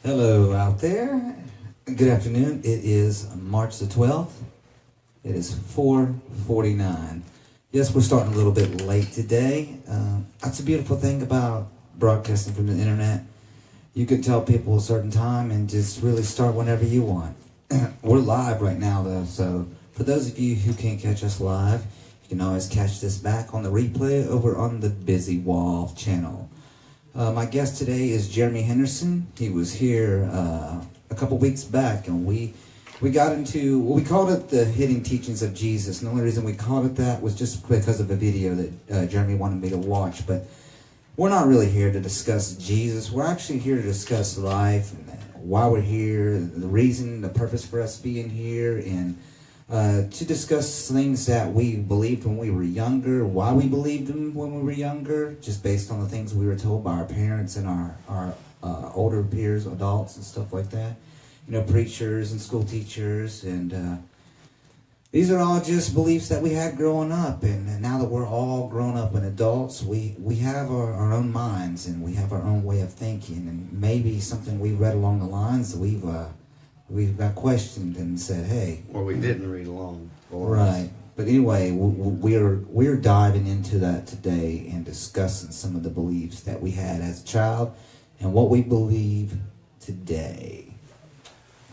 Hello out there. Good afternoon. It is March the 12th. It is 4:49. Yes, we're starting a little bit late today. That's a beautiful thing about broadcasting from the internet. You can tell people a certain time and just really start whenever you want. We're live right now though, so for those of you who can't catch us live, you can always catch this back on the replay over on the BIZ-ZE channel. My guest today is Jeremy Henderson. He was here a couple weeks back, and we got into, well, we called it the Hidden Teachings of Jesus. And the only reason we called it that was just because of a video that Jeremy wanted me to watch. But we're not really here to discuss Jesus. We're actually here to discuss life, and why we're here, the reason, the purpose for us being here, and to discuss things that we believed when we were younger, why we believed them when we were younger, just based on the things we were told by our parents and our older peers, adults and stuff like that. You know, preachers and school teachers, and these are all just beliefs that we had growing up. And now that we're all grown up and adults, we have our own minds, and we have our own way of thinking, and maybe something we read along the lines that we've got questioned and said, hey. Or we didn't read along. Right. But anyway, we're diving into that today and discussing some of the beliefs that we had as a child and what we believe today.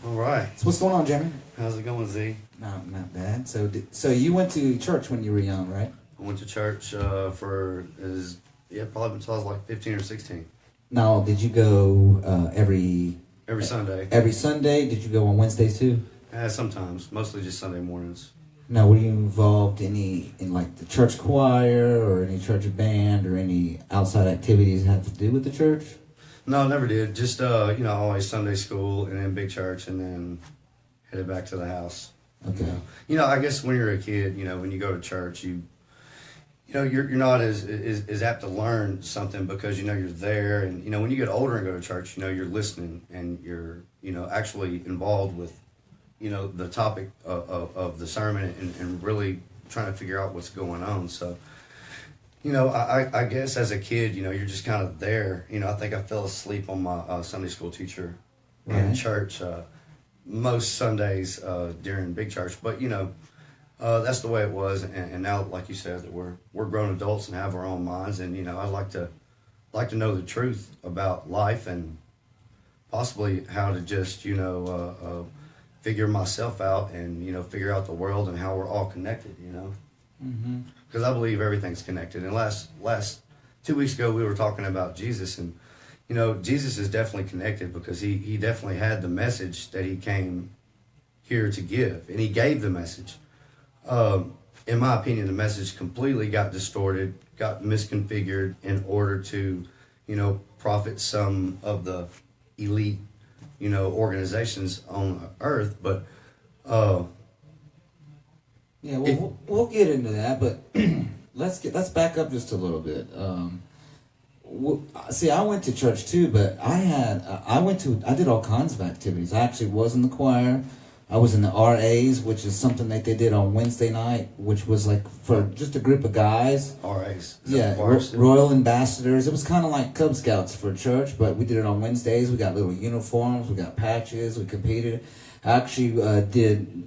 All right. So what's going on, Jeremy? How's it going, Z? Not bad. So you went to church when you were young, right? I went to church probably until I was like 15 or 16. Now, did you go every Sunday. Every Sunday? Did you go on Wednesdays too? Sometimes, mostly just Sunday mornings. Now, were you involved in like the church choir or any church band or any outside activities that have to do with the church? No, never did. Just always Sunday school and then big church and then headed back to the house. Okay. I guess when you're a kid, when you go to church, you're not as apt to learn something because you're there, and when you get older and go to church, you're listening and you're actually involved with the topic of the sermon and really trying to figure out what's going on. So I guess as a kid, you're just kind of there. I think I fell asleep on my Sunday school teacher in church most Sundays during big church, but that's the way it was, and now, like you said, that we're grown adults and have our own minds, and I'd like to know the truth about life and possibly how to just figure myself out and figure out the world and how we're all connected, because I believe everything's connected. And last 2 weeks ago we were talking about Jesus, and Jesus is definitely connected because he definitely had the message that he came here to give, and he gave the message. In my opinion, the message completely got distorted, got misconfigured in order to, profit some of the elite, organizations on earth. But yeah, we'll get into that. But let's back up just a little bit. See, I went to church too, but I did all kinds of activities. I actually was in the choir. I was in the RAs, which is something that they did on Wednesday night, which was like for just a group of guys. RAs? Yeah, Royal Ambassadors. It was kind of like Cub Scouts for church, but we did it on Wednesdays. We got little uniforms, we got patches, we competed. I actually did,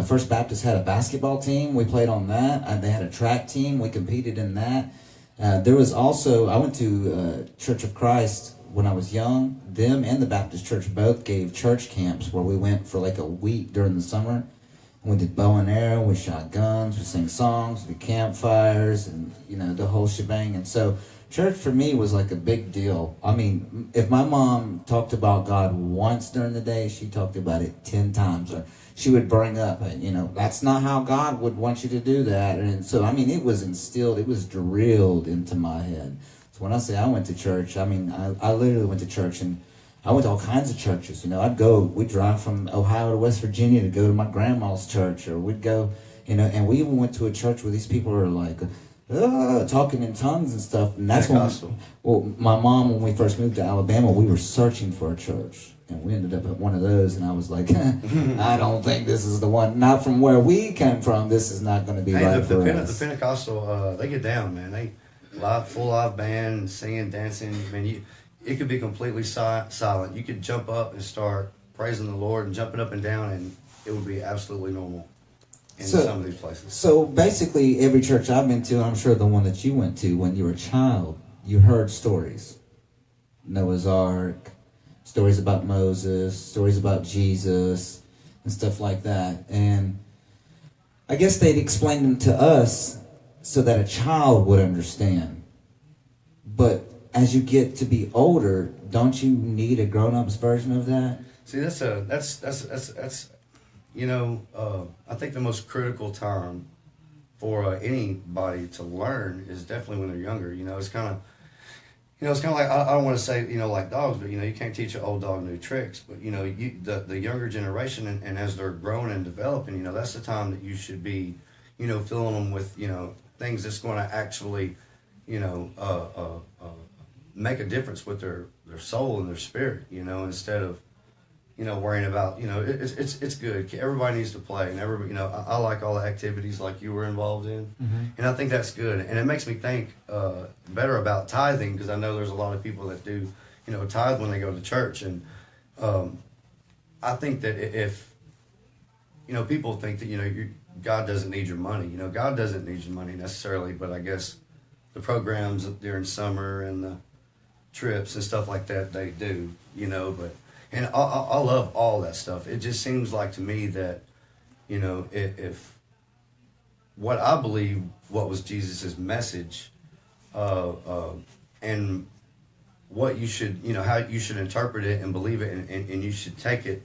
First Baptist had a basketball team. We played on that. They had a track team. We competed in that. There was also, I went to Church of Christ when I was young. Them and the Baptist church both gave church camps where we went for like a week during the summer. We did bow and arrow, we shot guns, we sang songs, we did campfires, and the whole shebang. And so church for me was like a big deal. I mean, if my mom talked about God once during the day, she talked about it 10 times. Or she would bring up, that's not how God would want you to do that. And so, I mean, it was instilled, it was drilled into my head. So when I say I went to church, I mean, I literally went to church, and I went to all kinds of churches. We'd drive from Ohio to West Virginia to go to my grandma's church, or we'd go, and we even went to a church where these people are like, talking in tongues and stuff. And that's when, my mom, when we first moved to Alabama, we were searching for a church. And we ended up at one of those, and I was like, I don't think this is the one. Not from where we came from. This is not going to be right for us. The Pentecostal, they get down, man. They full live band, singing, dancing. Man, it could be completely silent. You could jump up and start praising the Lord and jumping up and down, and it would be absolutely normal in some of these places. So basically, every church I've been to, and I'm sure the one that you went to when you were a child, you heard stories. Noah's Ark, stories about Moses, stories about Jesus, and stuff like that. And I guess they'd explain them to us so that a child would understand. But as you get to be older, don't you need a grown-up's version of that? See, that's I think the most critical time for anybody to learn is definitely when they're younger. It's kind of, like, I don't want to say, like dogs, but, you can't teach an old dog new tricks. But, the younger generation, and as they're growing and developing, that's the time that you should be, filling them with, things that's going to actually, make a difference with their soul and their spirit, instead of, worrying about, it's good. Everybody needs to play, and I like all the activities like you were involved in, and I think that's good. And it makes me think better about tithing, because I know there's a lot of people that do, tithe when they go to church, and I think that if, people think that, God doesn't need your money. God doesn't need your money necessarily, but I guess the programs during summer and the trips and stuff like that, they do, but. And I love all that stuff. It just seems like to me that, if what I believe, what was Jesus's message, and what you should, how you should interpret it and believe it, and you should take it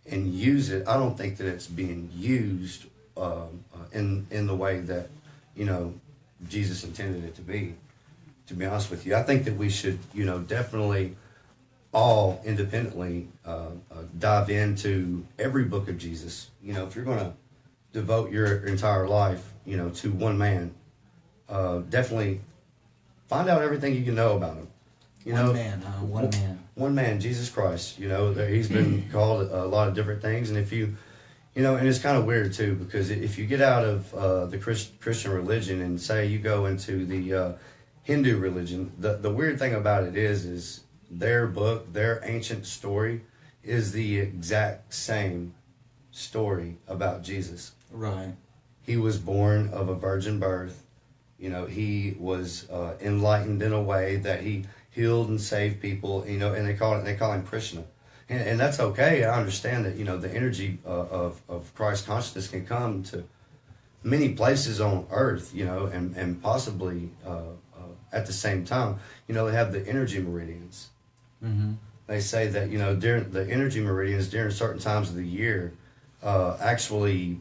and use it. I don't think that it's being used in the way that, Jesus intended it to be. To be honest with you, I think that we should, definitely all independently dive into every book of Jesus. If you're going to devote your entire life, to one man, definitely find out everything you can know about him. One man, Jesus Christ. He's been called a lot of different things, and if you, and it's kind of weird too, because if you get out of the Christian religion and say you go into the Hindu religion, the weird thing about it is their book, their ancient story, is the exact same story about Jesus. Right. He was born of a virgin birth. He was enlightened in a way that he healed and saved people. And they call him Krishna, and that's okay. I understand that. The energy of Christ consciousness can come to many places on earth. And possibly at the same time, they have the energy meridians. Mm-hmm. They say that during the energy meridians during certain times of the year actually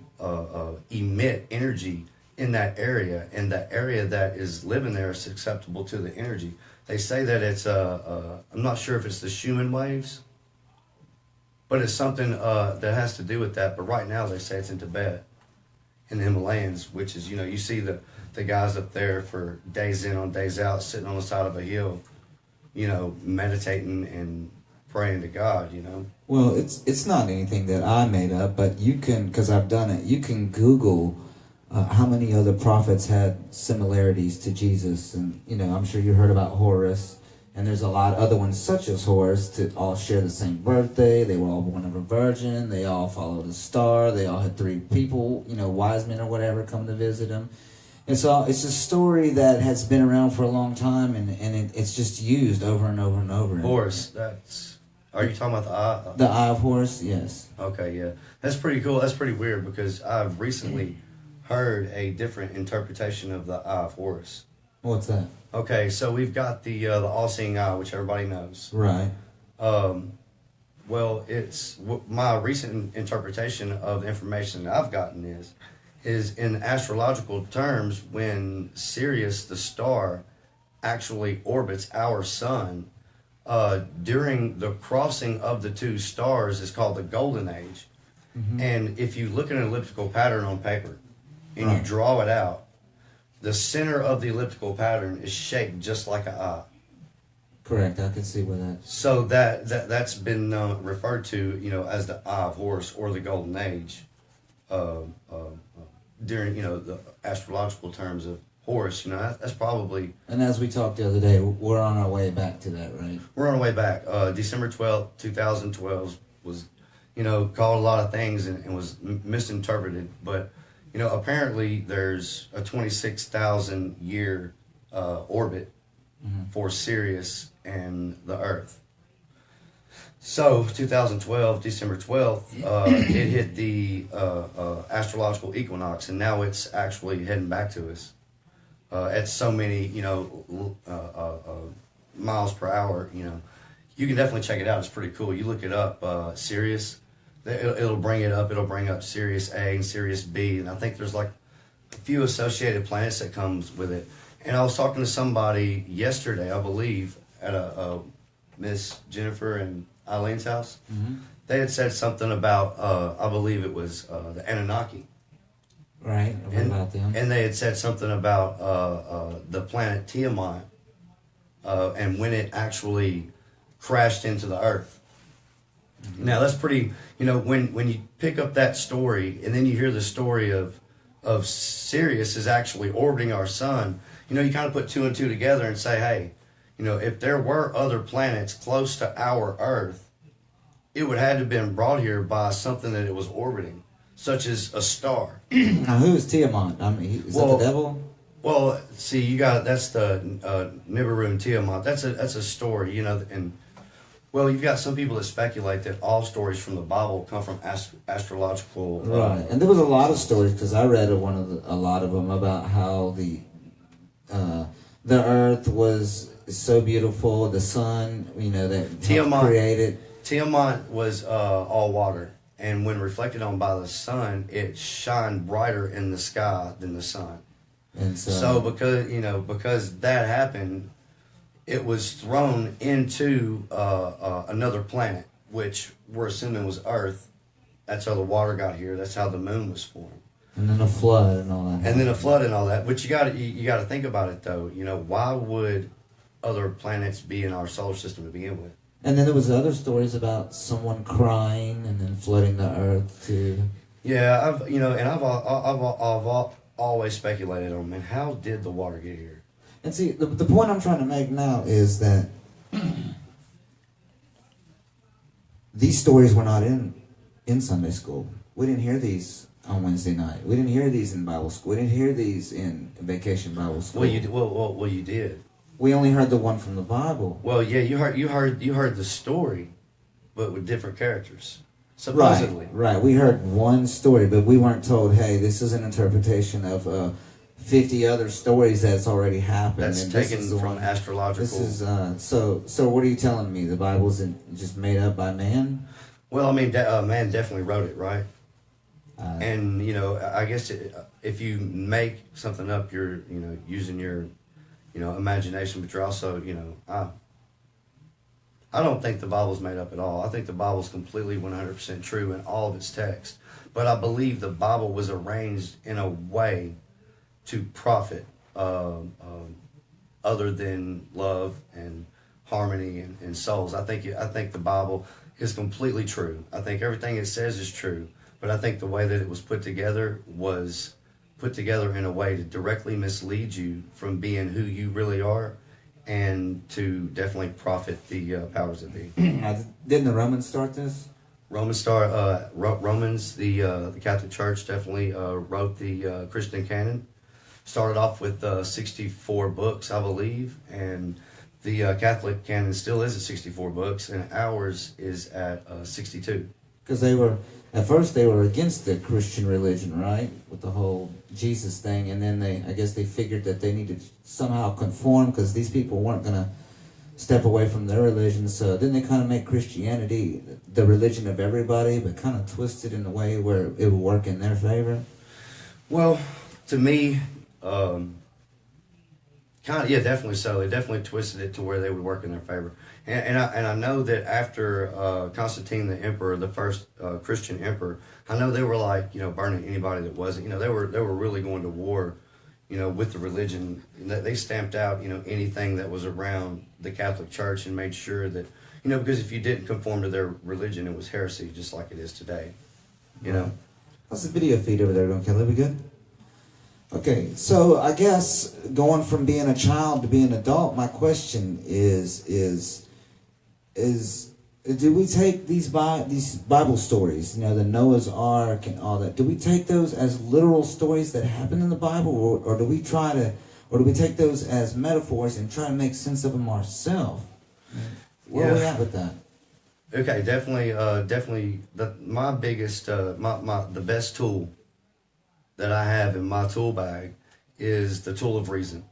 emit energy in that area, and the area that is living there is susceptible to the energy. They say that it's I'm not sure if it's the Schumann waves, but it's something that has to do with that. But right now they say it's in Tibet, in the Himalayas, which is you see the guys up there for days in on days out, sitting on the side of a hill, meditating and praying to God, Well, it's not anything that I made up, but you can, because I've done it, you can Google how many other prophets had similarities to Jesus. And, I'm sure you heard about Horus, and there's a lot of other ones such as Horus to all share the same birthday. They were all born of a virgin. They all followed a star. They all had 3 people, wise men or whatever, come to visit them. It's a story that has been around for a long time, and it's just used over and over and over. Horus, are you talking about the eye? The Eye of Horus, yes. Okay, yeah. That's pretty cool. That's pretty weird, because I've recently heard a different interpretation of the Eye of Horus. What's that? Okay, so we've got the all-seeing eye, which everybody knows. Right. Well, it's my recent interpretation of the information that I've gotten is in astrological terms, when Sirius, the star, actually orbits our sun, during the crossing of the 2 stars is called the Golden Age. Mm-hmm. And if you look at an elliptical pattern on paper and you draw it out, the center of the elliptical pattern is shaped just like an eye. Correct, I can see where that. So that's been referred to, as the Eye of Horus or the Golden Age, during the astrological terms of Horus. You know, that's probably. And as we talked the other day, we're on our way back to that, right? We're on our way back. December 12th, 2012 was, you know, called a lot of things and was misinterpreted. But, you know, apparently there's a 26,000 year orbit for Sirius and the Earth. So 2012, December 12th, it hit the astrological equinox, and now it's actually heading back to us at so many, you know, miles per hour. You know, you can definitely check it out. It's pretty cool. You look it up, Sirius. It'll bring it up. It'll bring up Sirius A and Sirius B, and I think there's like a few associated planets that comes with it. And I was talking to somebody yesterday, I believe, at a Miss Jennifer and Eileen's house. They had said something about, I believe it was the Anunnaki. Right, about them. And they had said something about the planet Tiamat and when it actually crashed into the Earth. Now that's pretty, you know, when you pick up that story and then you hear the story of Sirius is actually orbiting our sun, you know, you kind of put two and two together and say, hey, you know, if there were other planets close to our Earth, it would have to have been brought here by something that it was orbiting, such as a star. Now, who is Tiamat? I mean, is that the devil? Well, see, that's the Nibiru and Tiamat. That's a story, you know, and well, you've got some people that speculate that all stories from the Bible come from astrological. Right, and there was a lot of stories because I read a lot of them about how the Earth was so beautiful, the sun, you know, that Tiamat created. Tiamat was all water, and when reflected on by the sun, it shined brighter in the sky than the sun. And so because that happened, it was thrown into another planet, which we're assuming was Earth. That's how the water got here. That's how the moon was formed. And then a flood and all that. And then a flood and all that. But you got to think about it though. You know, why would other planets be in our solar system to begin with? And then there was other stories about someone crying and then flooding the Earth too. Yeah, I've always speculated on, man, how did the water get here? And see, the point I'm trying to make now is that these stories were not in Sunday school. We didn't hear these on Wednesday night. We didn't hear these in Bible school. We didn't hear these in Vacation Bible School. Well, you did. We only heard the one from the Bible. Well, yeah, you heard the story, but with different characters, supposedly. Right. We heard one story, but we weren't told, hey, this is an interpretation of 50 other stories that's already happened. That's and taken from astrological. This is so. What are you telling me? The Bible's just made up by man? Well, I mean, man definitely wrote it, right? And you know, I guess if you make something up, you're using your imagination, but you're also I don't think the Bible's made up at all. I think the Bible's completely 100% true in all of its text. But I believe the Bible was arranged in a way to profit other than love and harmony and souls. I think the Bible is completely true. I think everything it says is true. But I think the way that it was put together was put together in a way to directly mislead you from being who you really are, and to definitely profit the powers that be. Didn't the Romans start this? Romans, the Catholic Church definitely wrote the Christian canon. Started off with 64 books, I believe, and the Catholic canon still is at 64 books, and ours is at 62. Because at first they were against the Christian religion, right? With the whole Jesus thing. And then I guess they figured that they needed to somehow conform because these people weren't going to step away from their religion. So then they kind of make Christianity the religion of everybody, but kind of twist it in a way where it would work in their favor. Well, to me, definitely so. They definitely twisted it to where they would work in their favor. And I know that after Constantine the emperor, the first Christian emperor, I know they were like, burning anybody that wasn't. They were really going to war, with the religion. They stamped out, anything that was around the Catholic Church and made sure that, because if you didn't conform to their religion, it was heresy, just like it is today. How's the video feed over there going, Kelly? We good? Okay, so I guess going from being a child to being an adult, my question is do we take these Bible stories, the Noah's Ark and all that, do we take those as literal stories that happen in the Bible, or do we take those as metaphors and try to make sense of them ourselves? Where are we at with that? Okay, definitely. My biggest, the best tool that I have in my tool bag is the tool of reason.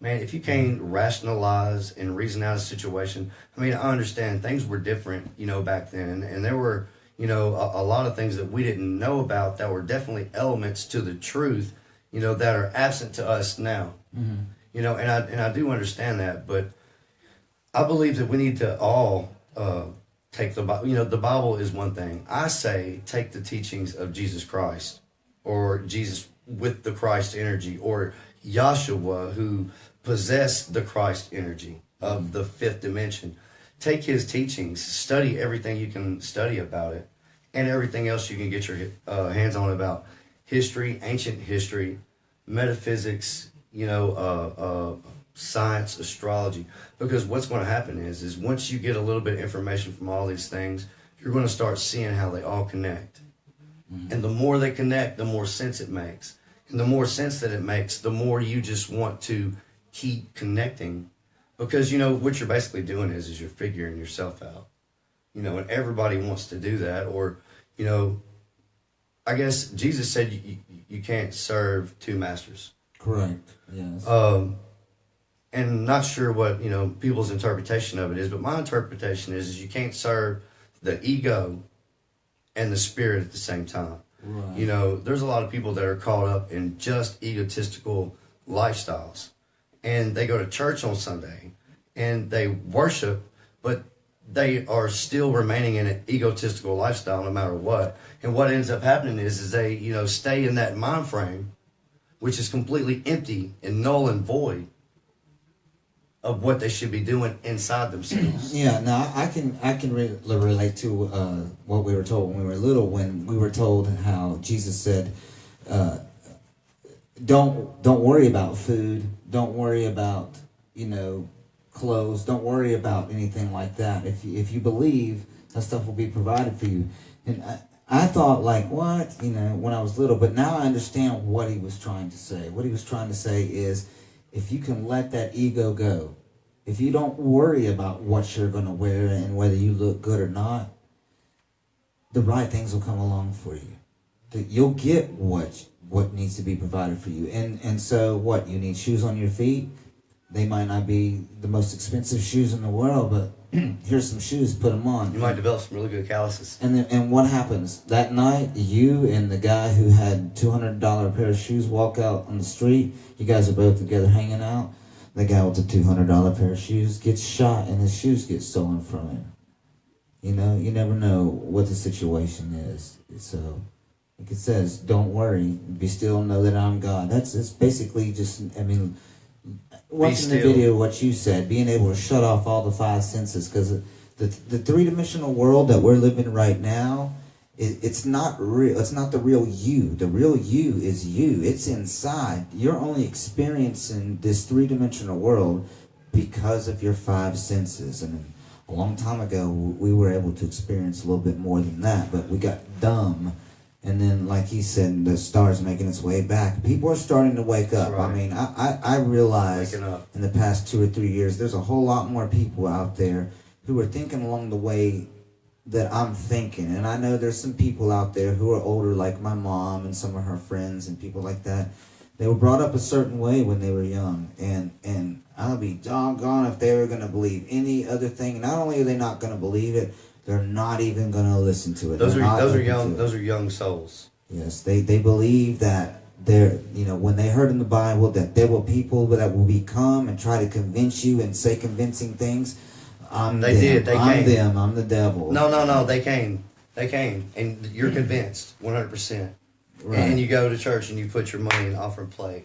Man, if you can't rationalize and reason out a situation, I mean, I understand things were different, back then, and there were, a lot of things that we didn't know about that were definitely elements to the truth, that are absent to us now. Mm-hmm. And I do understand that, but I believe that we need to all take the Bible. The Bible is one thing. I say take the teachings of Jesus Christ, or Jesus with the Christ energy, or Yahshua, who possessed the Christ energy of the fifth dimension. Take his teachings, study everything you can study about it, and everything else you can get your hands on about history, ancient history, metaphysics, science, astrology. Because what's going to happen is once you get a little bit of information from all these things, you're going to start seeing how they all connect. Mm-hmm. And the more they connect, the more sense it makes. And the more sense that it makes, the more you just want to keep connecting. Because, what you're basically doing is you're figuring yourself out. And everybody wants to do that. Or, I guess Jesus said you can't serve two masters. Correct, yes. And not sure what, people's interpretation of it is, but my interpretation is you can't serve the ego and the spirit at the same time. Right. There's a lot of people that are caught up in just egotistical lifestyles. And they go to church on Sunday and they worship, but they are still remaining in an egotistical lifestyle no matter what. And what ends up happening is they, stay in that mind frame, which is completely empty and null and void of what they should be doing inside themselves. Yeah, now I can relate to what we were told when we were little, when we were told how Jesus said, don't worry about food, don't worry about clothes, don't worry about anything like that. If you believe, that stuff will be provided for you. And I thought, like, what, when I was little, but now I understand what he was trying to say. What he was trying to say is, if you can let that ego go, if you don't worry about what you're going to wear and whether you look good or not, the right things will come along for you. You'll get what needs to be provided for you. And so what, you need shoes on your feet? They might not be the most expensive shoes in the world, but here's some shoes, put them on. You might develop some really good calluses. And what happens? That night, you and the guy who had $200 pair of shoes walk out on the street. You guys are both together hanging out. The guy with the $200 pair of shoes gets shot and his shoes get stolen from him. You never know what the situation is. So, like it says, don't worry, be still, know that I'm God. It's basically just, watching the video, what you said, being able to shut off all the five senses, because the three-dimensional world that we're living right now, it's not real. It's not the real you. The real you is you. It's inside. You're only experiencing this three-dimensional world because of your five senses. And a long time ago, we were able to experience a little bit more than that, but we got dumb. And then, like he said, the star's making its way back. People are starting to wake up. Right. I realize in the past 2 or 3 years, there's a whole lot more people out there who are thinking along the way that I'm thinking. And I know there's some people out there who are older, like my mom and some of her friends and people like that. They were brought up a certain way when they were young. And I'll be doggone if they were going to believe any other thing. Not only are they not going to believe it, they're not even going to listen to it. Those are young souls. Yes, they believe that when they heard in the Bible that there will people that will become and try to convince you and say convincing things. I'm the devil. No, they came, and you're convinced 100%. Right. And you go to church and you put your money in the offering plate.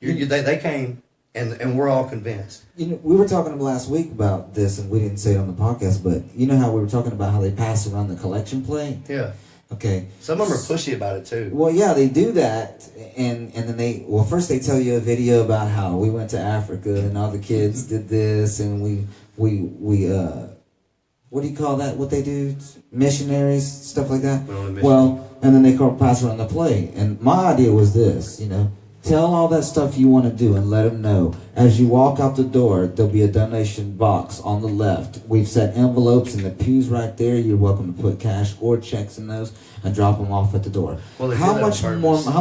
They came. And we're all convinced. We were talking last week about this, and we didn't say it on the podcast, but you know how we were talking about how they pass around the collection plate? Yeah. Okay. Some of them are pushy about it too. Well, yeah, they do that, and then first they tell you a video about how we went to Africa and all the kids did this, and we what do you call that? What they do? Missionaries, stuff like that. Well, and then they pass around the plate. And my idea was this, tell all that stuff you want to do and let them know. As you walk out the door, there'll be a donation box on the left. We've set envelopes in the pews right there. You're welcome to put cash or checks in those and drop them off at the door. Well, how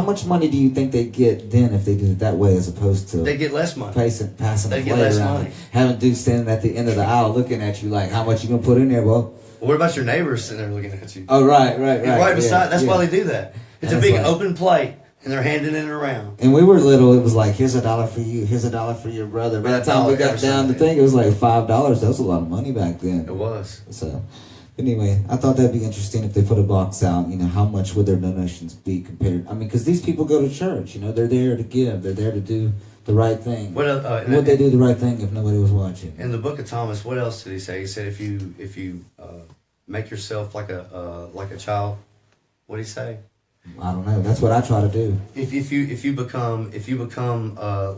much money do you think they get then if they did it that way as opposed to they get less money passing they the get plate less around, money. having dudes standing at the end of the aisle looking at you like, how much you gonna put in there, bro? What about your neighbors sitting there looking at you? Oh, right. Right beside. That's why they do that. It's And a big like, open plate, and they're handing it around. And we were little. It was like, here's $1 for you. Here's $1 for your brother. By the time we got down to think, it was like $5. That was a lot of money back then. It was. So, anyway, I thought that'd be interesting if they put a box out. How much would their donations be compared? I mean, because these people go to church. They're there to give. They're there to do the right thing. Would they do the right thing if nobody was watching? In the book of Thomas, what else did he say? He said, if you make yourself like a child. What did he say? I don't know. That's what I try to do. If you become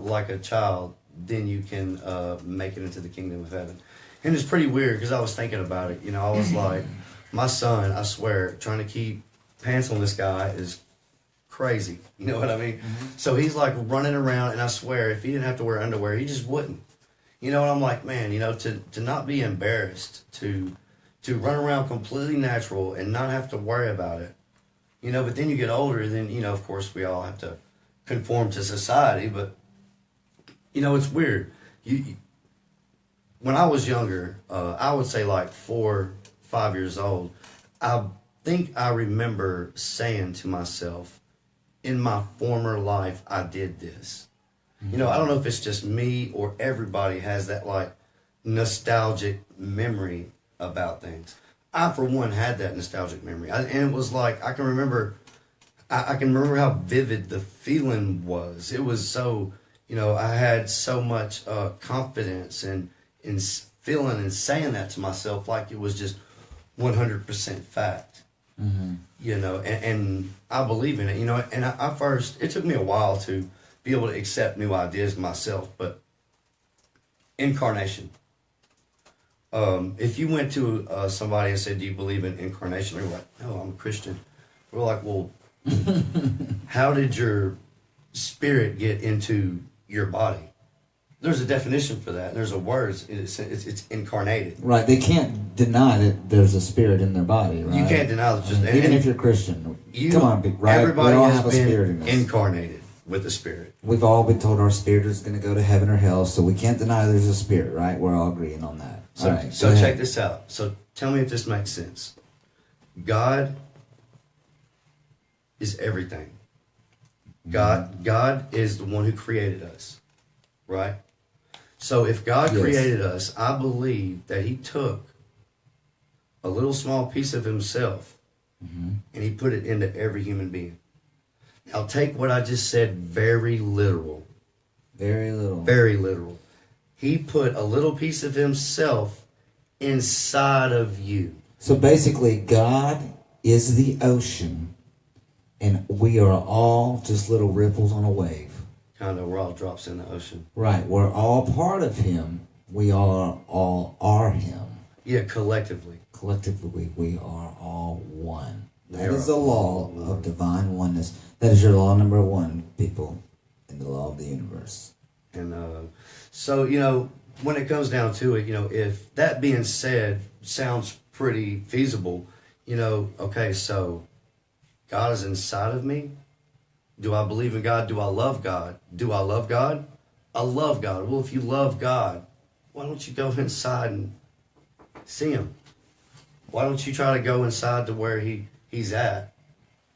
like a child, then you can make it into the kingdom of heaven. And it's pretty weird because I was thinking about it. I was like, my son, I swear, trying to keep pants on this guy is crazy. You know what I mean? Mm-hmm. So he's like running around, and I swear, if he didn't have to wear underwear, he just wouldn't. And I'm like, man, to not be embarrassed, to run around completely natural and not have to worry about it. But then you get older, then, of course, we all have to conform to society. But, it's weird. When I was younger, I would say like 4, 5 years old, I think I remember saying to myself, in my former life, I did this. Mm-hmm. I don't know if it's just me or everybody has that like nostalgic memory about things. I, for one, had that nostalgic memory. And it was like, I can remember how vivid the feeling was. It was so, I had so much confidence in feeling and saying that to myself like it was just 100% fact. Mm-hmm. And I believe in it, and I first, it took me a while to be able to accept new ideas myself, but incarnation. If you went to somebody and said, do you believe in incarnation? They're like, no, I'm a Christian. We're like, well, how did your spirit get into your body? There's a definition for that. There's a word. It's incarnated. Right. They can't deny that there's a spirit in their body, right? You can't deny that. Even if you're Christian. Come on, right? Everybody we all has have a been spirit in us. incarnated with the spirit. We've all been told our spirit is going to go to heaven or hell, so we can't deny there's a spirit, right? We're all agreeing on that. So check this out. So tell me if this makes sense. God is everything. God is the one who created us, right? So if God created us, I believe that he took a little small piece of himself and he put it into every human being. Now take what I just said very literal. Very little. Very literal. He put a little piece of himself inside of you. So basically, God is the ocean, and we are all just little ripples on a wave. Kind of, we're all drops in the ocean. Right. We're all part of him. We all are him. Yeah, collectively. Collectively, we are all one. That is the law of divine oneness. That is your law number 1, people, in the law of the universe. And so, when it comes down to it, if that being said sounds pretty feasible, okay, so God is inside of me. Do I believe in God? Do I love God? Do I love God? I love God. Well, if you love God, why don't you go inside and see him? Why don't you try to go inside to where he's at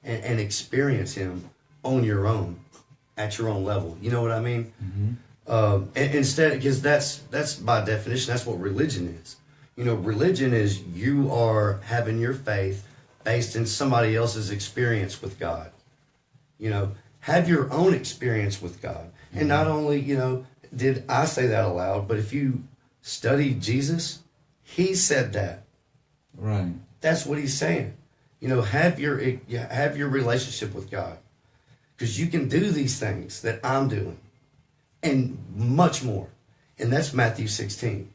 and experience him on your own, at your own level? You know what I mean? Mm-hmm. And instead, because that's by definition, that's what religion is. Religion is you are having your faith based in somebody else's experience with God. Have your own experience with God. Mm-hmm. And not only, did I say that aloud, but if you study Jesus, he said that. Right. That's what he's saying. You know, have your relationship with God, because you can do these things that I'm doing, and much more. And that's Matthew 16.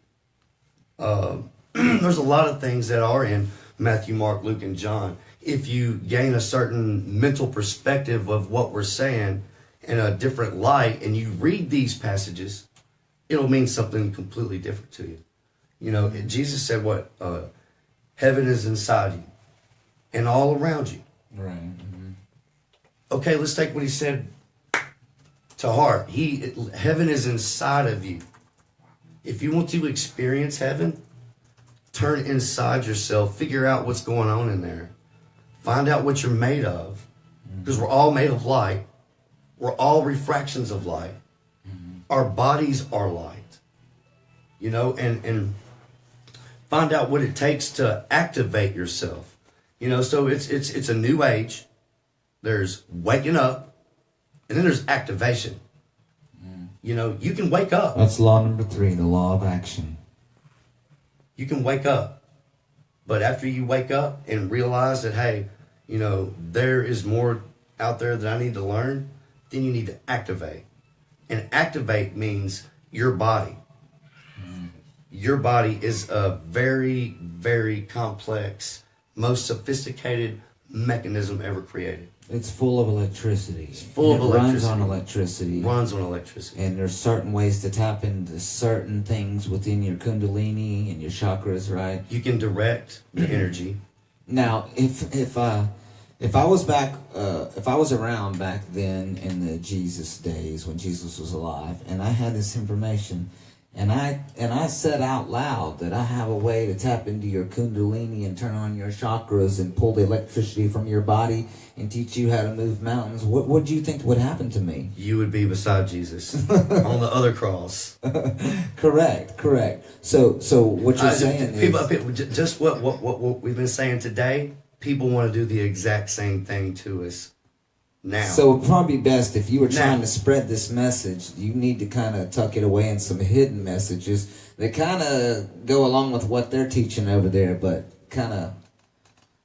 There's a lot of things that are in Matthew, Mark, Luke, and John. If you gain a certain mental perspective of what we're saying in a different light, and you read these passages, it'll mean something completely different to you. You know, Jesus said what? Heaven is inside you and all around you. Right. Mm-hmm. Okay, let's take what he said to heart. Heaven is inside of you. If you want to experience heaven, turn inside yourself, figure out what's going on in there. Find out what you're made of, because we're all made of light. We're all refractions of light. Mm-hmm. Our bodies are light. You know, and find out what it takes to activate yourself. You know, so it's a new age. There's waking up, and then there's activation. You know, you can wake up. That's law number 3, the law of action. You can wake up. But after you wake up and realize that, hey, you know, there is more out there that I need to learn, then you need to activate. And activate means your body. Your body is a very, very complex, most sophisticated mechanism ever created. It's full of electricity. It's full of electricity. Runs on electricity. Runs on electricity. And there's certain ways to tap into certain things within your kundalini and your chakras, right? You can direct the energy. Now, if I was around back then in the Jesus days when Jesus was alive, and I had this information, and I said out loud that I have a way to tap into your kundalini and turn on your chakras and pull the electricity from your body and teach you how to move mountains, what do you think would happen to me? You would be beside Jesus on the other cross. Correct. So what you're saying is... Just what we've been saying today, people want to do the exact same thing to us now. So it'd probably be best if you were trying to spread this message, you need to kind of tuck it away in some hidden messages that kind of go along with what they're teaching over there, but kind of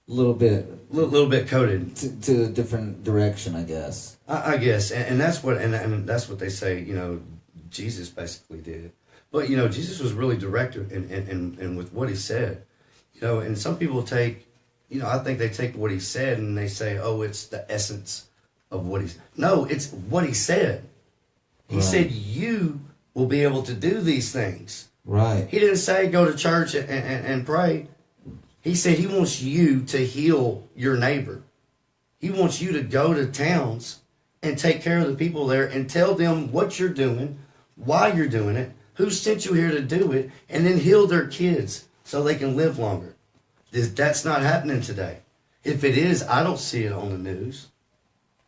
a little bit coded to a different direction, I guess. I guess, and that's what that's what they say. You know, Jesus basically did. But you know, Jesus was really direct and with what he said. You know, and some people take, you know, I think they take what he said and they say, oh, it's the essence of what he's... No, it's what he said. He said you will be able to do these things. Right. He didn't say go to church and pray. He said he wants you to heal your neighbor. He wants you to go to towns and take care of the people there and tell them what you're doing, why you're doing it, who sent you here to do it, and then heal their kids so they can live longer. That's not happening today. If it is, I don't see it on the news.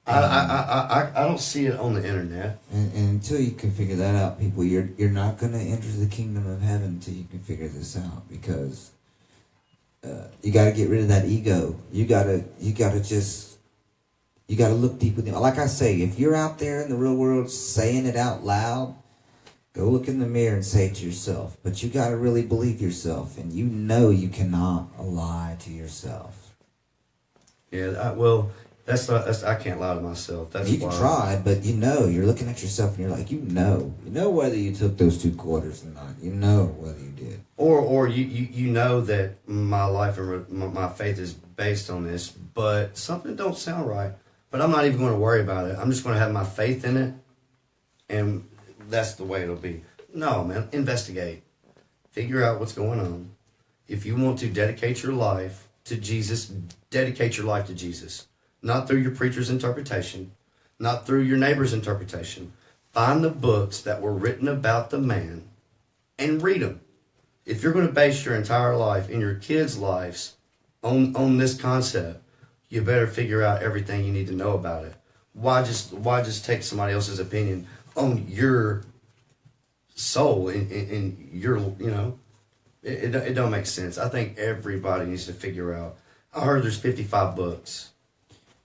I don't see it on the internet. And until you can figure that out, people, you're not going to enter the kingdom of heaven until you can figure this out, because you got to get rid of that ego. You got to look deep within. Like I say, if you're out there in the real world saying it out loud, go look in the mirror and say it to yourself. But you got to really believe yourself, and you know you cannot lie to yourself. Yeah, I can't lie to myself. That's you can try, but you know, you're looking at yourself and you're like, you know whether you took those 2 quarters or not. You know whether you did. Or you know that my life and my faith is based on this, but something don't sound right. But I'm not even going to worry about it. I'm just going to have my faith in it, and that's the way it'll be. No, man, investigate. Figure out what's going on. If you want to dedicate your life to Jesus, dedicate your life to Jesus. Not through your preacher's interpretation, not through your neighbor's interpretation. Find the books that were written about the man and read them. If you're going to base your entire life and your kids' lives on this concept, you better figure out everything you need to know about it. Why just take somebody else's opinion on your soul and your, you know, it don't make sense. I think everybody needs to figure out. I heard there's 55 books.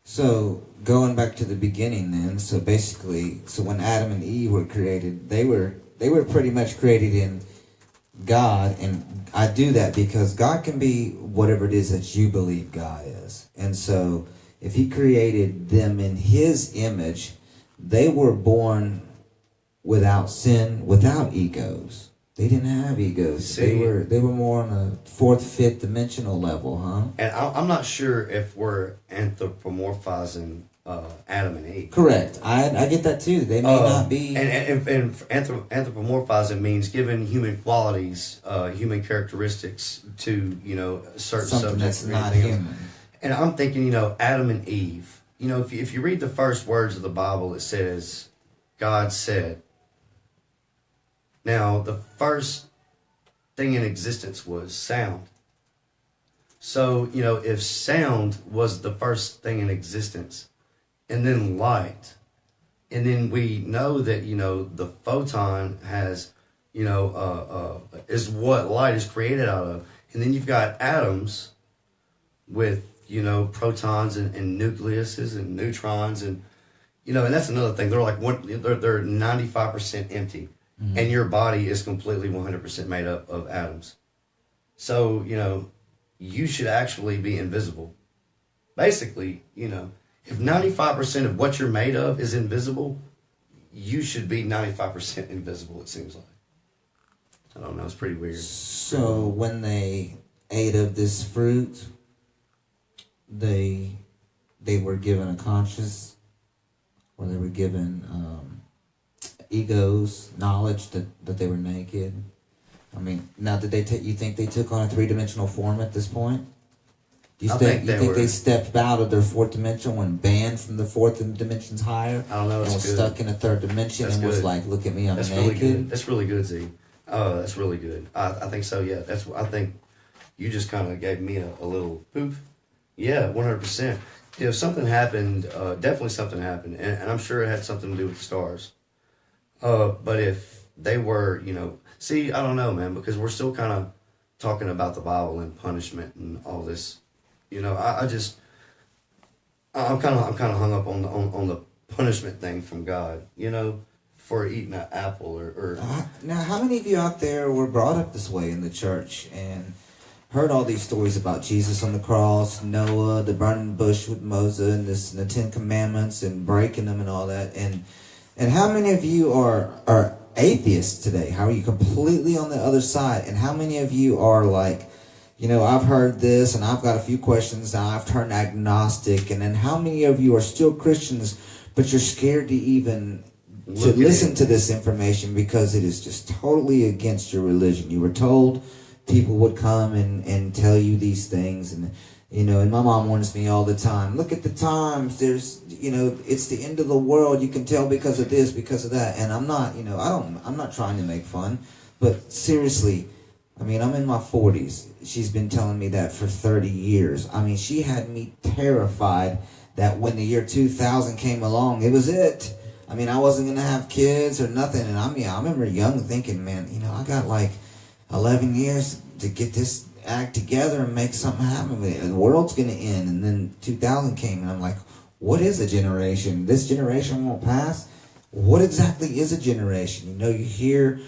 So, going back to the beginning then, so basically, when Adam and Eve were created, they were pretty much created in God, and I do that because God can be whatever it is that you believe God is. And so if he created them in his image, they were born without sin, without egos. They didn't have egos. See, they were more on a fourth, fifth dimensional level, huh? And I'm not sure if we're anthropomorphizing Adam and Eve. Correct. I get that too. They may not be. And anthropomorphizing means giving human qualities, human characteristics to certain something subjects that's or not anything else. human. And I'm thinking, Adam and Eve. If you read the first words of the Bible, it says, God said. Now, the first thing in existence was sound. So, if sound was the first thing in existence, and then light, and then we know that, the photon has, is what light is created out of. And then you've got atoms with, protons and nucleuses and neutrons and, and that's another thing. They're like, they're 95% empty. Mm-hmm. And your body is completely 100% made up of atoms. So, you should actually be invisible. Basically, if 95% of what you're made of is invisible, you should be 95% invisible, it seems like. I don't know, it's pretty weird. So when they ate of this fruit, they were given a conscience, or they were given egos, knowledge that they were naked. I mean, now did you think they took on a three-dimensional form at this point? Do you think they stepped out of their fourth dimension when banned from the fourth dimensions higher? I don't know. And was stuck in a third dimension and was like, "Look at me, I'm naked." Really good. That's really good, Z. Oh, that's really good. I think so. Yeah, I think you just kind of gave me a little poof. Yeah, 100%. If something happened, definitely something happened, and I'm sure it had something to do with the stars. But if they were, see, I don't know, man, because we're still kind of talking about the Bible and punishment and all this. I'm kind of hung up on the punishment thing from God, for eating an apple or. Now, how many of you out there were brought up this way in the church and heard all these stories about Jesus on the cross, Noah, the burning bush with Moses, and the Ten Commandments, and breaking them and all that, and how many of you are atheists today? How are you completely on the other side? And how many of you are like, I've heard this and I've got a few questions now, I've turned agnostic, and then how many of you are still Christians, but you're scared to even listen to this information because it is just totally against your religion? You were told people would come and tell you these things, and and my mom warns me all the time, look at the times, there's it's the end of the world, you can tell because of this, because of that. And I'm not I'm not trying to make fun, but seriously, I mean, I'm in my 40s. She's been telling me that for 30 years. I mean, she had me terrified that when the year 2000 came along, it was it. I mean, I wasn't going to have kids or nothing. And I remember young thinking, man, I got like 11 years to get this act together and make something happen with it. The world's going to end. And then 2000 came, and I'm like, what is a generation? This generation won't pass? What exactly is a generation? You hear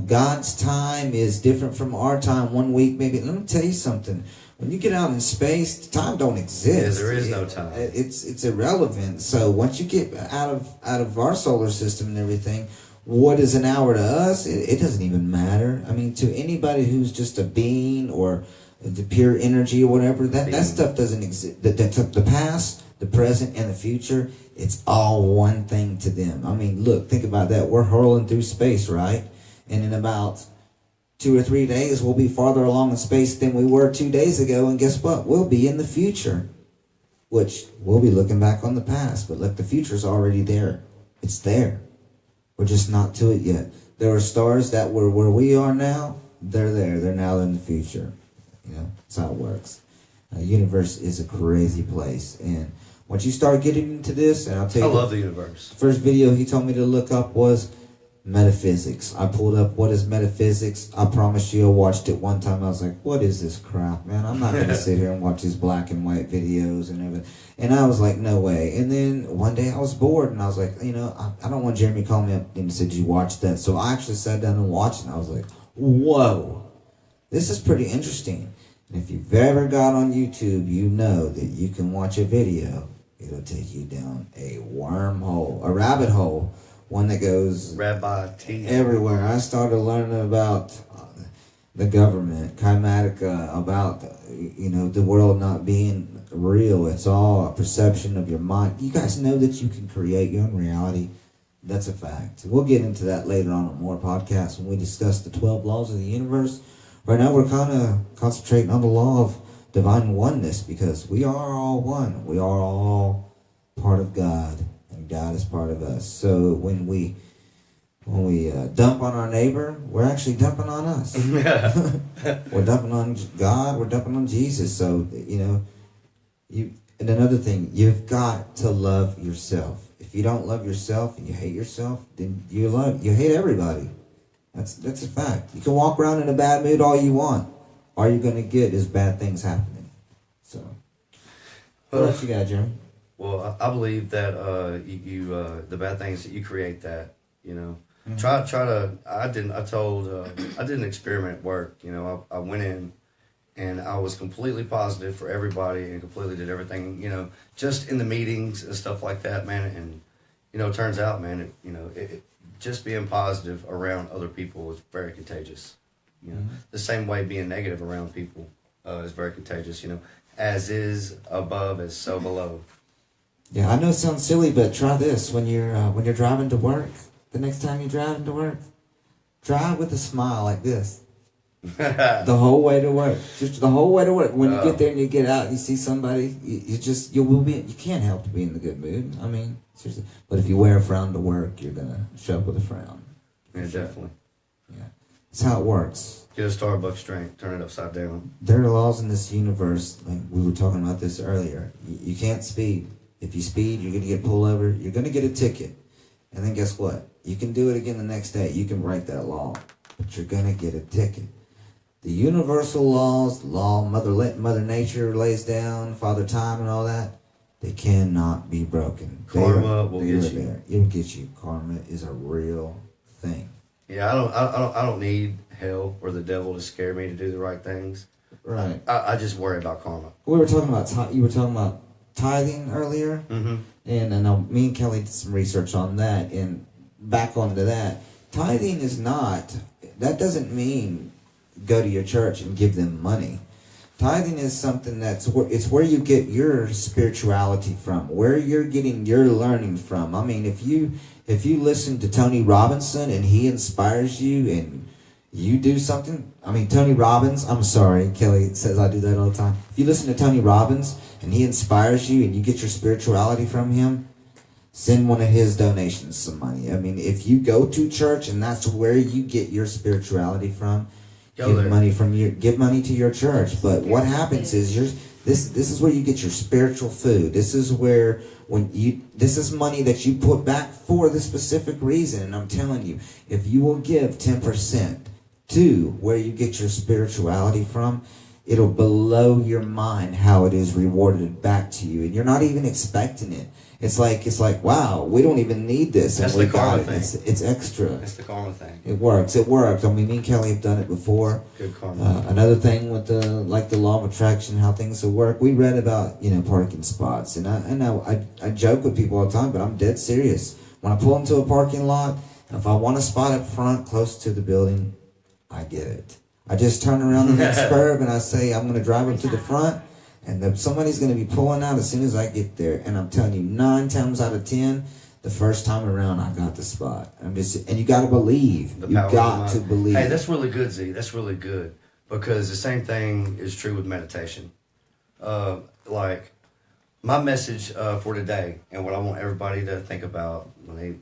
God's time is different from our time. 1 week, maybe. Let me tell you something. When you get out in space, time don't exist. Yeah, there is no time. It's irrelevant. So once you get out of our solar system and everything, what is an hour to us? It doesn't even matter. I mean, to anybody who's just a being or the pure energy or whatever, that stuff doesn't exist. The past, the present, and the future, it's all one thing to them. I mean, look, think about that. We're hurling through space, right? And in about 2 or 3 days, we'll be farther along in space than we were 2 days ago. And guess what? We'll be in the future, which we'll be looking back on the past. But look, the future's already there. It's there. We're just not to it yet. There are stars that were where we are now. They're there. They're now in the future. That's how it works. The universe is a crazy place. And once you start getting into this, and I'll tell you, I love the universe. First video he told me to look up was metaphysics. I pulled up what is metaphysics. I promise you I watched it one time. I was like, what is this crap, man? I'm not going to sit here and watch these black and white videos and everything. And I was like, no way. And then one day I was bored, and I was like, I don't want Jeremy calling me up and said, did you watch that? So I actually sat down and watched it, and I was like, whoa, this is pretty interesting. And if you've ever got on YouTube, you know that you can watch a video. It'll take you down a wormhole, a rabbit hole, one that goes Rabbi T. everywhere. I started learning about the government, Kymatica, about the world not being real. It's all a perception of your mind. You guys know that you can create your own reality. That's a fact. We'll get into that later on more podcasts when we discuss the 12 laws of the universe. Right now we're kind of concentrating on the law of divine oneness, because we are all one. We are all part of God, and God is part of us. So when we dump on our neighbor, we're actually dumping on us. We're dumping on God. We're dumping on Jesus. So and another thing, you've got to love yourself. If you don't love yourself and you hate yourself, then you hate everybody. That's a fact. You can walk around in a bad mood all you want. All you're going to get is bad things happening. So, what else you got, Jeremy? Well, I believe that the bad things that you create, that try to. I did an experiment at work. I went in and I was completely positive for everybody and completely did everything. Just in the meetings and stuff like that, man. And it turns out, man, just being positive around other people is very contagious. The same way being negative around people is very contagious. As is above is so below. Yeah, I know it sounds silly, but try this when you're driving to work. The next time you're driving to work, drive with a smile like this. The whole way to work, just the whole way to work. When you get there and you get out, and you see somebody, you can't help to be in the good mood. I mean, seriously. But if you wear a frown to work, you're gonna show up with a frown. Yeah, definitely. Yeah, that's how it works. Get a Starbucks drink, turn it upside down. There are laws in this universe. Like we were talking about this earlier. You can't speed. If you speed, you're gonna get pulled over. You're gonna get a ticket, and then guess what? You can do it again the next day. You can break that law, but you're gonna get a ticket. The universal laws, the law Mother Nature lays down, Father Time and all that, they cannot be broken. Karma will get you. There. It'll get you. Karma is a real thing. Yeah, I don't need hell or the devil to scare me to do the right things. Right. I just worry about karma. We were talking about you were talking about tithing earlier, and me and Kelly did some research on that, and back onto that. Tithing is not. That doesn't mean go to your church and give them money. Tithing is something it's where you get your spirituality from, where you're getting your learning from. I mean, if you listen to Tony Robinson and he inspires you and you do something, I mean, Tony Robbins, I'm sorry, Kelly says I do that all the time. If you listen to Tony Robbins and he inspires you and you get your spirituality from him, send one of his donations some money. I mean, if you go to church and that's where you get your spirituality from, give money to your church. But what happens is this is where you get your spiritual food. This is where this is money that you put back for the specific reason. And I'm telling you, if you will give 10% to where you get your spirituality from, it'll blow your mind how it is rewarded back to you, and you're not even expecting it. It's like, wow, we don't even need this. That's the karma thing. It's extra. That's the karma thing. It works. It works. I mean, me and Kelly have done it before. Good karma. Another thing with the law of attraction, how things will work. We read about parking spots, and I joke with people all the time, but I'm dead serious. When I pull into a parking lot, if I want a spot up front close to the building, I get it. I just turn around the next curve and I say I'm going to drive up to the front. And somebody's going to be pulling out as soon as I get there. And I'm telling you, 9 times out of 10, the first time around, I got the spot. And you got to believe. You got to believe. Hey, that's really good, Z. That's really good. Because the same thing is true with meditation. Like, my message for today, and what I want everybody to think about when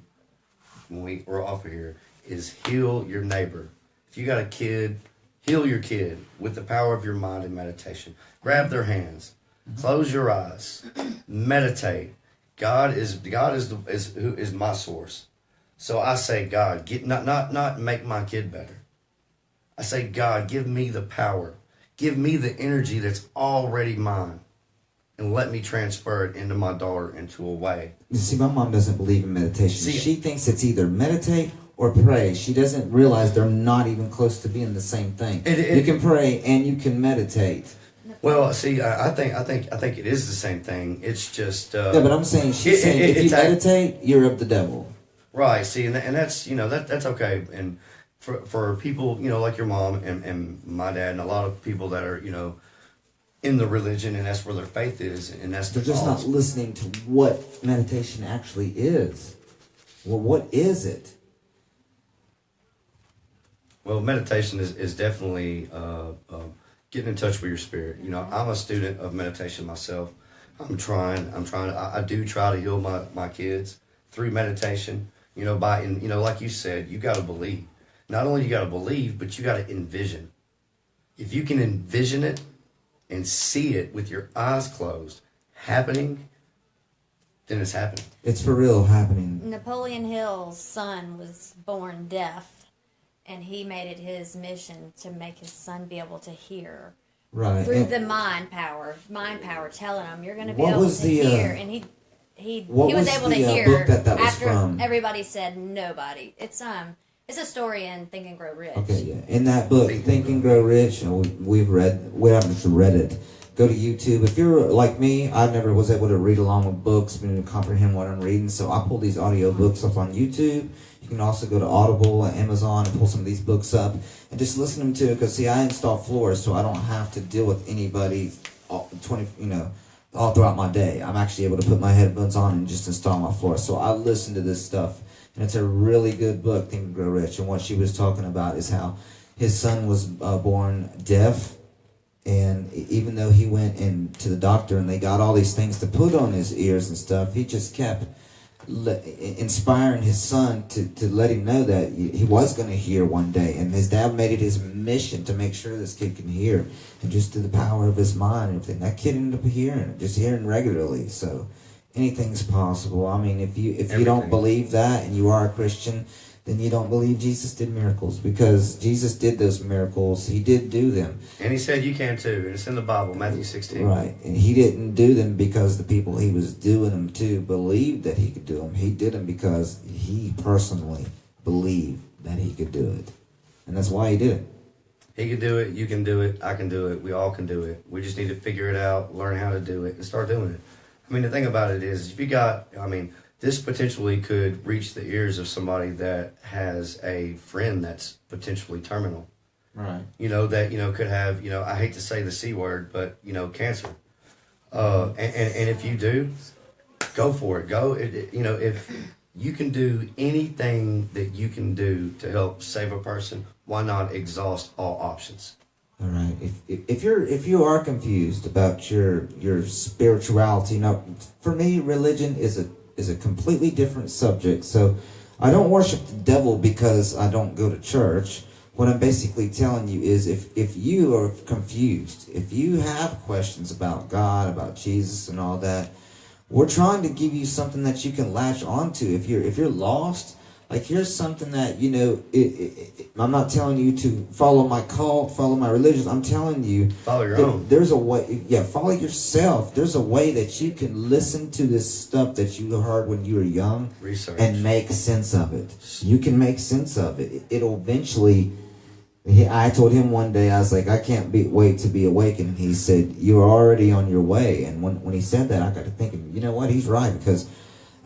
we're off of here, is heal your neighbor. If you got a kid, heal your kid with the power of your mind and meditation. Grab their hands, close your eyes, meditate. God is my source. So I say, God, not make my kid better. I say, God, give me the power, give me the energy that's already mine, and let me transfer it into my daughter into a way. You see, my mom doesn't believe in meditation. She thinks it's either meditate or pray, she doesn't realize they're not even close to being the same thing. You can pray and you can meditate. Well, see, I think it is the same thing. It's just Yeah, but I'm saying she's saying if you meditate, you're of the devil. Right. See, and that's that's okay. And for people like your mom and my dad and a lot of people that are in the religion and that's where their faith is and that's they're just not listening to what meditation actually is. Well, what is it? Well, meditation is definitely getting in touch with your spirit. I'm a student of meditation myself. I do try to heal my kids through meditation. Like you said, you got to believe. Not only you got to believe, but you got to envision. If you can envision it and see it with your eyes closed happening, then it's happening. It's for real happening. Napoleon Hill's son was born deaf, and he made it his mission to make his son be able to hear. Right. Through the mind power telling him you're going to be able to hear. And he was able to hear after everybody said nobody. It's a story in Think and Grow Rich. Okay, yeah. In that book, Think and Grow Rich, we haven't read it. Go to YouTube. If you're like me, I never was able to read along with books and comprehend what I'm reading, so I pull these audio books up on YouTube. You can also go to Audible and Amazon and pull some of these books up and just listen to them too. Because see, I install floors, so I don't have to deal with anybody all throughout my day. I'm actually able to put my headphones on and just install my floor. So I listen to this stuff, and it's a really good book, Think and Grow Rich. And what she was talking about is how his son was born deaf. And even though he went to the doctor and they got all these things to put on his ears and stuff, he just kept inspiring his son to let him know that he was going to hear one day. And his dad made it his mission to make sure this kid can hear. And just through the power of his mind and everything, that kid ended up hearing, just hearing regularly. So anything's possible. I mean, if you don't believe that and you are a Christian, then you don't believe Jesus did miracles, because Jesus did those miracles. He did do them. And he said you can too. It's in the Bible, Matthew 16. Right. And he didn't do them because the people he was doing them to believed that he could do them. He did them because he personally believed that he could do it. And that's why he did it. He could do it. You can do it. I can do it. We all can do it. We just need to figure it out, learn how to do it, and start doing it. I mean, the thing about it is, this potentially could reach the ears of somebody that has a friend that's potentially terminal. Right. Could have, I hate to say the C word, but, cancer. And if you do, go for it. If you can do anything that you can do to help save a person, why not exhaust all options? All right. If you are confused about your spirituality, for me, religion is a completely different subject. So I don't worship the devil because I don't go to church. What I'm basically telling you is if you are confused, if you have questions about God, about Jesus and all that, we're trying to give you something that you can latch onto. If you're lost, like here's something that, I'm not telling you to follow my cult, follow my religion. I'm telling you, follow your own. There's a way, follow yourself. There's a way that you can listen to this stuff that you heard when you were young. Research. And make sense of it. You can make sense of it. It'll eventually. I told him one day, I was like, I can't wait to be awakened. And he said, you're already on your way. And when he said that, I got to thinking, you know what? He's right, because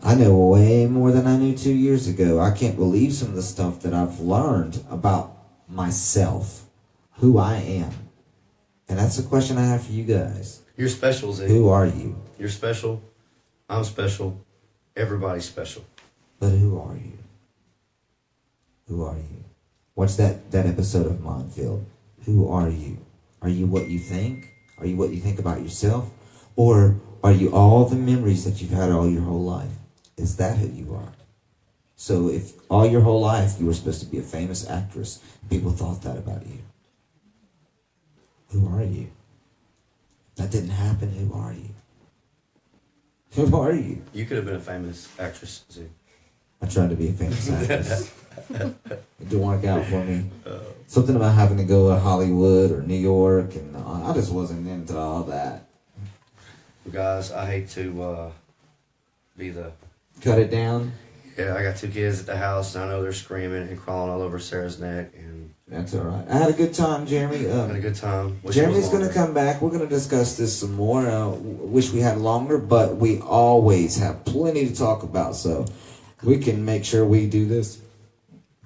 I know way more than I knew 2 years ago. I can't believe some of the stuff that I've learned about myself, who I am. And that's the question I have for you guys. You're special, Z. Who are you? You're special. I'm special. Everybody's special. But who are you? Who are you? Watch that episode of Minefield. Who are you? Are you what you think? Are you what you think about yourself? Or are you all the memories that you've had all your whole life? Is that who you are? So if all your whole life you were supposed to be a famous actress, people thought that about you. Who are you? That didn't happen. Who are you? Who are you? You could have been a famous actress, Z. I tried to be a famous actress. It didn't work out for me. Something about having to go to Hollywood or New York, and I just wasn't into all that. Guys, I hate to be the... Cut it down? Yeah, I got 2 kids at the house, and I know they're screaming and crawling all over Sarah's neck. And that's all right. I had a good time, Jeremy. Had a good time. Jeremy's going to come back. We're going to discuss this some more. Wish we had longer, but we always have plenty to talk about, so we can make sure we do this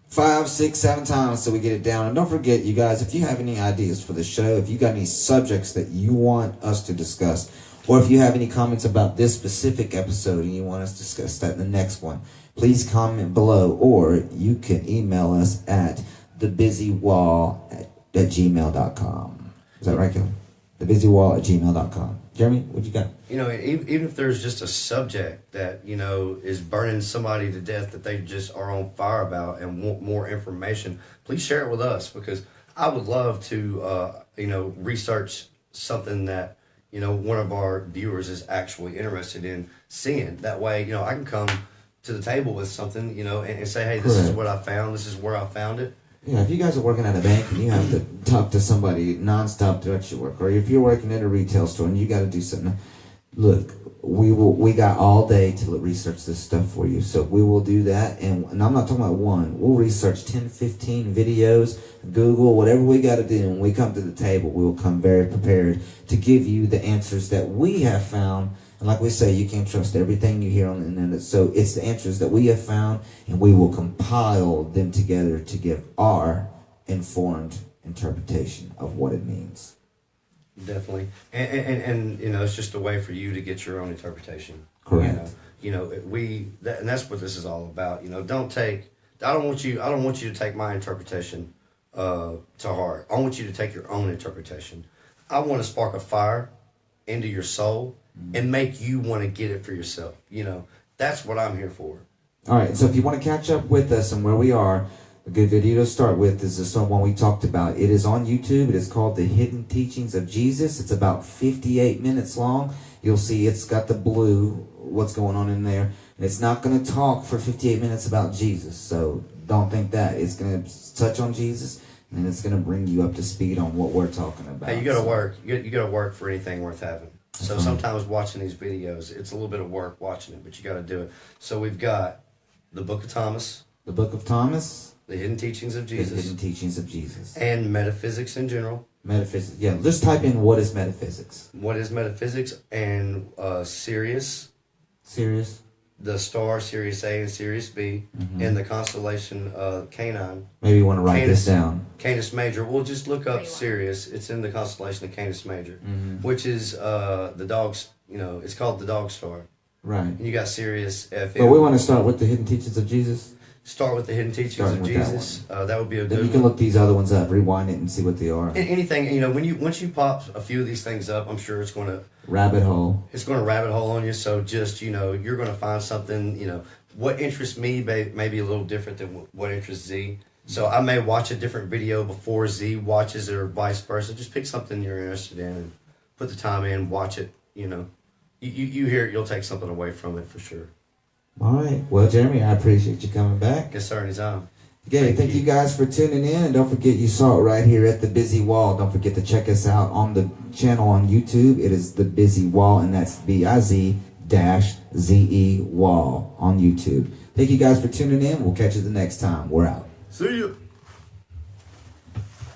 5, 6, 7 times so we get it down. And don't forget, you guys, if you have any ideas for the show, if you got any subjects that you want us to discuss, or if you have any comments about this specific episode and you want us to discuss that in the next one, please comment below, or you can email us at thebusywall@gmail.com. Is that right, Kevin? thebusywall@gmail.com. Jeremy, what you got? You know, even if there's just a subject that, you know, is burning somebody to death that they just are on fire about and want more information, please share it with us, because I would love to, you know, research something that, you know, one of our viewers is actually interested in seeing. That way, you know, I can come to the table with something, you know, and say, hey, this is what I found. This is where I found it. Yeah, if you guys are working at a bank and you have to talk to somebody nonstop throughout your work, or if you're working at a retail store and you got to do something, look, we got all day to research this stuff for you. So we will do that, and I'm not talking about one. We'll research 10, 15 videos, Google, whatever we got to do. And when we come to the table, we will come very prepared to give you the answers that we have found. And like we say, you can't trust everything you hear on the internet. So it's the answers that we have found, and we will compile them together to give our informed interpretation of what it means. Definitely. And you know, it's just a way for you to get your own interpretation. Correct. You know, and that's what this is all about. You know, I don't want you to take my interpretation to heart. I want you to take your own interpretation. I want to spark a fire into your soul and make you want to get it for yourself. You know, that's what I'm here for. All right, so if you want to catch up with us and where we are, a good video to start with is this one we talked about. It is on YouTube. It is called The Hidden Teachings of Jesus. It's about 58 minutes long. You'll see it's got the blue, what's going on in there. And it's not going to talk for 58 minutes about Jesus, so don't think that. It's going to touch on Jesus, and it's going to bring you up to speed on what we're talking about. Hey, you got to work. You got to work for anything worth having. So sometimes watching these videos, it's a little bit of work watching it, but you got to do it. So we've got the Book of Thomas. The Book of Thomas. The Hidden Teachings of Jesus. The Hidden Teachings of Jesus. And metaphysics in general. Metaphysics. Yeah, just type in what is metaphysics. What is metaphysics? And Sirius. Sirius. The star, Sirius A and Sirius B. And the constellation Canine. Maybe you want to write this down. Canis Major. We'll just look up Sirius. It's in the constellation of Canis Major, which is the dog's, you know, it's called the dog star. Right. And you got Sirius FM. But we want to start with the Hidden Teachings of Jesus. Start with the Hidden Teachings of Jesus. That would be a good one. Then you can look these other ones up, rewind it, and see what they are. Anything, you know, once you pop a few of these things up, I'm sure it's going to rabbit hole. It's going to rabbit hole on you. So just, you know, you're going to find something. You know, what interests me may be a little different than what interests Z. So I may watch a different video before Z watches it, or vice versa. Just pick something you're interested in and put the time in, watch it. You know, you hear it, you'll take something away from it for sure. All right. Well, Jeremy, I appreciate you coming back. Yes, sir. Anytime. Okay, thank you guys for tuning in. And don't forget, you saw it right here at The Busy Wall. Don't forget to check us out on the channel on YouTube. It is The Busy Wall, and that's BIZ-ZE Wall on YouTube. Thank you guys for tuning in. We'll catch you the next time. We're out. See you.